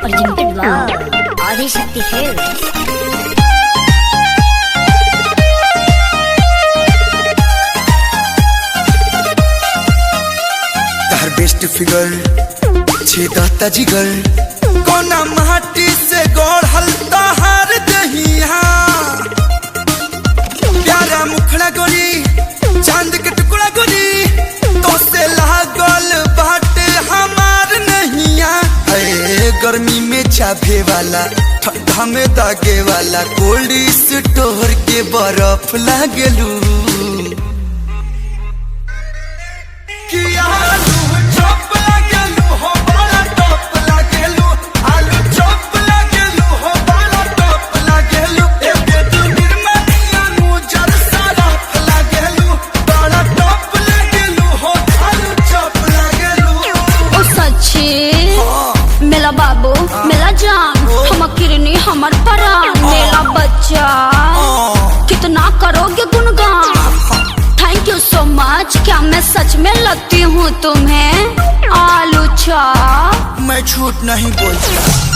Presented by Adi Shakti Films. Best figure छेदता जिगर कोना माटी से गढ़ल तहार दहिया प्यारा मुखड़ा गोरी चांद के टुकड़ा गोरी तो से लागल बाटे हमार नहिया। अरे गर्मी में चाभे वाला ठंडा में दागे वाला कोल्ड स्टोर के बर्फ लागलू मेला बाबू मेला जान हम किरनी हमर परान मेला बच्चा कितना करोगे गुणगान। Thank you so much. क्या मैं सच में लगती हूँ तुम्हें आलू चाप? मैं झूठ नहीं बोलता।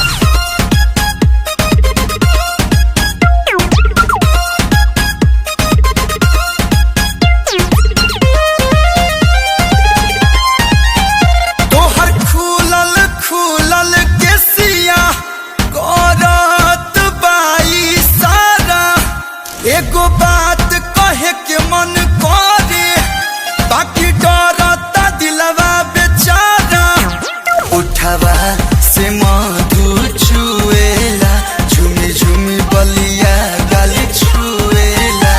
एगो बात कहे के मन करे बाकी डरता दिलवा बेचारा उठावा से मधु चुएला झुमी झुमी बलिया गाली छुएला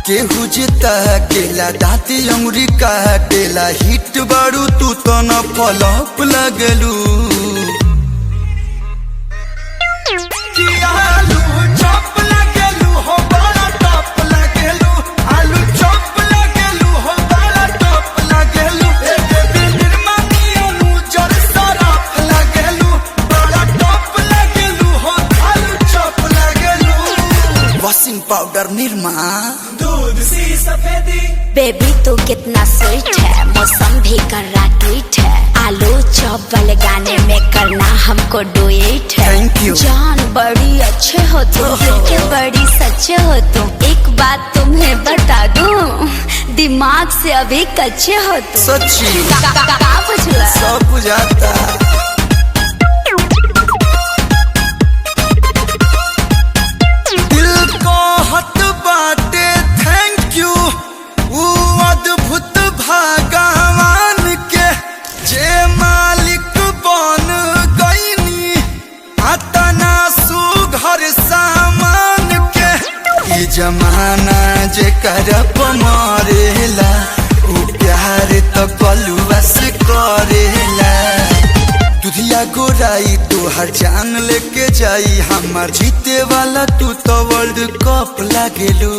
केहू जेता केला दाती अंगुरी काटेला हिट बारू तू तो न फलप लगलू पाउडर निरमा दूध सी सफेदी। बेबी तू कितना स्वीट है मौसम भी कर रहा ट्वीट है आलू चॉप वाले गाने में करना हमको डुएट है। थैंक यू जान बड़ी अच्छे हो तुम दिल के बड़ी सच्चे हो तुम। एक बात तुम्हें बता दूं दिमाग से अभी कच्चे हो तुम। सच्ची का बुझला सब बुझाता। अद्भुत भगवान के जे मालिक बन गईनी अतना सुघर सामान के ये जमाना जे करप मरेला उ प्यार तो कलुआ से करेला। दुधिया गोराई तू हर जान लेके जाई हमार जीते वाला तू तो वर्ल्ड कप लागेलू।